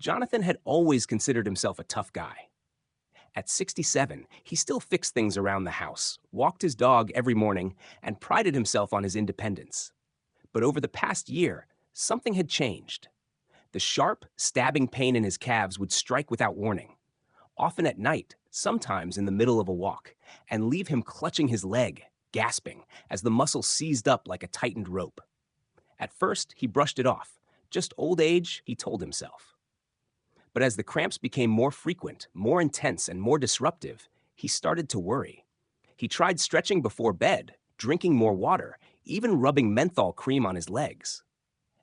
Jonathan had always considered himself a tough guy. At 67, he still fixed things around the house, walked his dog every morning, and prided himself on his independence. But over the past year, something had changed. The sharp, stabbing pain in his calves would strike without warning, often at night, sometimes in the middle of a walk, and leave him clutching his leg, gasping, as the muscle seized up like a tightened rope. At first, he brushed it off. Just old age, he told himself. But as the cramps became more frequent, more intense, and more disruptive, he started to worry. He tried stretching before bed, drinking more water, even rubbing menthol cream on his legs.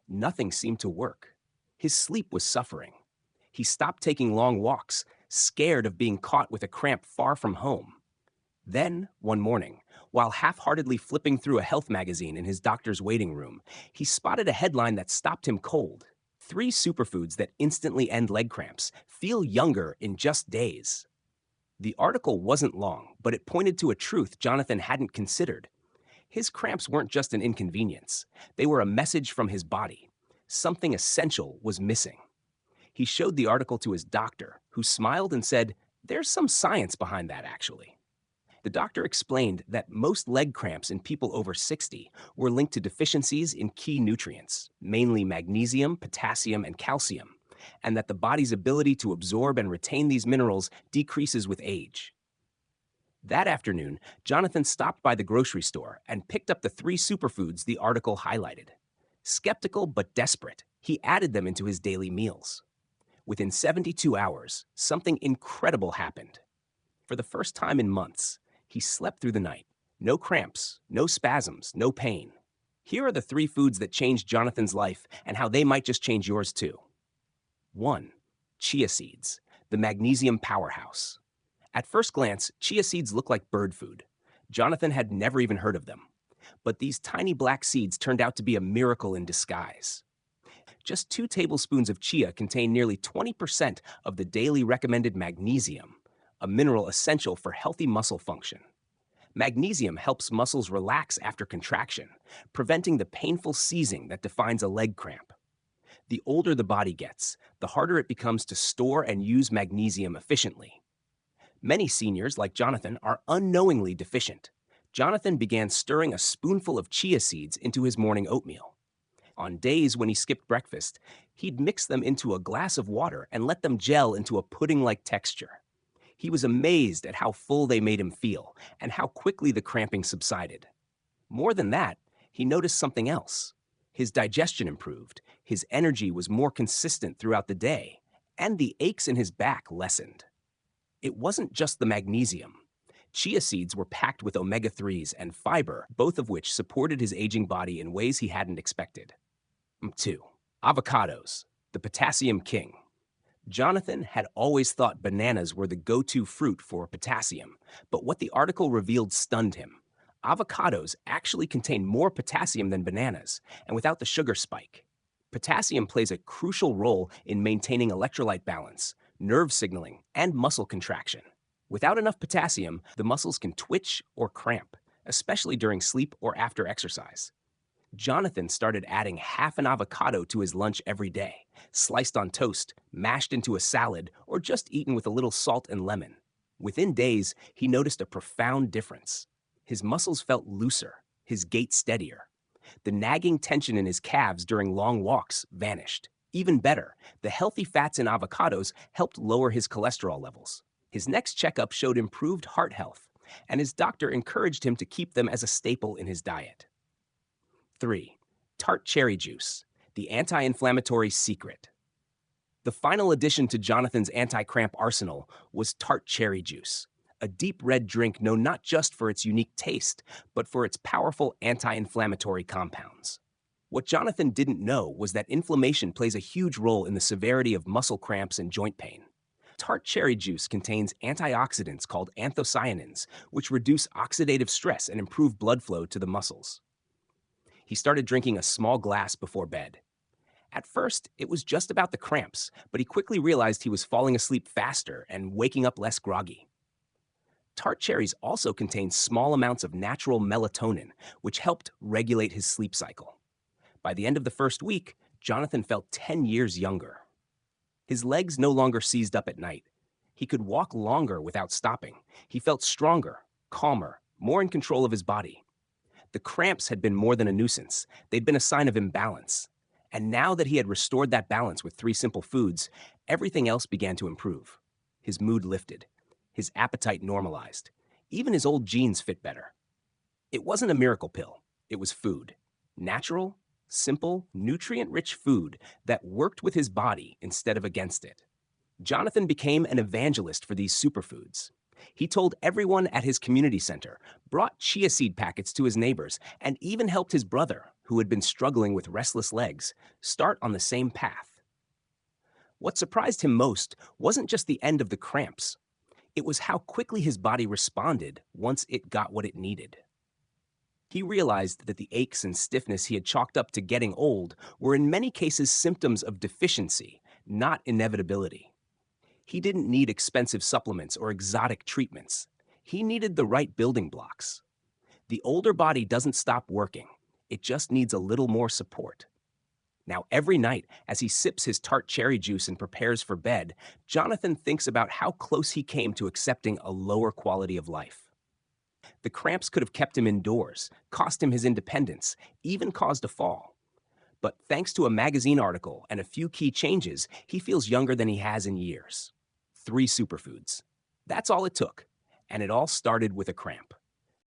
Nothing seemed to work. His sleep was suffering. He stopped taking long walks, scared of being caught with a cramp far from home. Then, one morning, while half-heartedly flipping through a health magazine in his doctor's waiting room, he spotted a headline that stopped him cold. 3 superfoods that instantly end leg cramps, feel younger in just days. The article wasn't long, but it pointed to a truth Jonathan hadn't considered. His cramps weren't just an inconvenience. They were a message from his body. Something essential was missing. He showed the article to his doctor, who smiled and said, "There's some science behind that, actually." The doctor explained that most leg cramps in people over 60 were linked to deficiencies in key nutrients, mainly magnesium, potassium, and calcium, and that the body's ability to absorb and retain these minerals decreases with age. That afternoon, Jonathan stopped by the grocery store and picked up the 3 superfoods the article highlighted. Skeptical but desperate, he added them into his daily meals. Within 72 hours, something incredible happened. For the first time in months, he slept through the night. No cramps, no spasms, no pain. Here are the 3 foods that changed Jonathan's life and how they might just change yours too. 1. Chia seeds, the magnesium powerhouse. At first glance, chia seeds look like bird food. Jonathan had never even heard of them. But these tiny black seeds turned out to be a miracle in disguise. Just 2 tablespoons of chia contain nearly 20% of the daily recommended magnesium, a mineral essential for healthy muscle function. Magnesium helps muscles relax after contraction, preventing the painful seizing that defines a leg cramp. The older the body gets, the harder it becomes to store and use magnesium efficiently. Many seniors, like Jonathan, are unknowingly deficient. Jonathan began stirring a spoonful of chia seeds into his morning oatmeal. On days when he skipped breakfast, he'd mix them into a glass of water and let them gel into a pudding-like texture. He was amazed at how full they made him feel and how quickly the cramping subsided. More than that, he noticed something else. His digestion improved, his energy was more consistent throughout the day, and the aches in his back lessened. It wasn't just the magnesium. Chia seeds were packed with omega-3s and fiber, both of which supported his aging body in ways he hadn't expected. 2. Avocados, the potassium king. Jonathan had always thought bananas were the go-to fruit for potassium, but what the article revealed stunned him. Avocados actually contain more potassium than bananas, and without the sugar spike. Potassium plays a crucial role in maintaining electrolyte balance, nerve signaling, and muscle contraction. Without enough potassium, the muscles can twitch or cramp, especially during sleep or after exercise. Jonathan started adding half an avocado to his lunch every day, sliced on toast, mashed into a salad, or just eaten with a little salt and lemon. Within days, he noticed a profound difference. His muscles felt looser, his gait steadier. The nagging tension in his calves during long walks vanished. Even better, the healthy fats in avocados helped lower his cholesterol levels. His next checkup showed improved heart health, and his doctor encouraged him to keep them as a staple in his diet. 3. Tart cherry juice, the anti-inflammatory secret. The final addition to Jonathan's anti-cramp arsenal was tart cherry juice, a deep red drink known not just for its unique taste, but for its powerful anti-inflammatory compounds. What Jonathan didn't know was that inflammation plays a huge role in the severity of muscle cramps and joint pain. Tart cherry juice contains antioxidants called anthocyanins, which reduce oxidative stress and improve blood flow to the muscles. He started drinking a small glass before bed. At first, it was just about the cramps, but he quickly realized he was falling asleep faster and waking up less groggy. Tart cherries also contain small amounts of natural melatonin, which helped regulate his sleep cycle. By the end of the first week, Jonathan felt 10 years younger. His legs no longer seized up at night. He could walk longer without stopping. He felt stronger, calmer, more in control of his body. The cramps had been more than a nuisance. They'd been a sign of imbalance. And now that he had restored that balance with 3 simple foods, everything else began to improve. His mood lifted. His appetite normalized. Even his old jeans fit better. It wasn't a miracle pill. It was food. Natural, simple, nutrient-rich food that worked with his body instead of against it. Jonathan became an evangelist for these superfoods. He told everyone at his community center, brought chia seed packets to his neighbors, and even helped his brother, who had been struggling with restless legs, start on the same path. What surprised him most wasn't just the end of the cramps. It was how quickly his body responded once it got what it needed. He realized that the aches and stiffness he had chalked up to getting old were in many cases symptoms of deficiency, not inevitability. He didn't need expensive supplements or exotic treatments. He needed the right building blocks. The older body doesn't stop working. It just needs a little more support. Now, every night, as he sips his tart cherry juice and prepares for bed, Jonathan thinks about how close he came to accepting a lower quality of life. The cramps could have kept him indoors, cost him his independence, even caused a fall. But thanks to a magazine article and a few key changes, he feels younger than he has in years. 3 superfoods. That's all it took. And it all started with a cramp.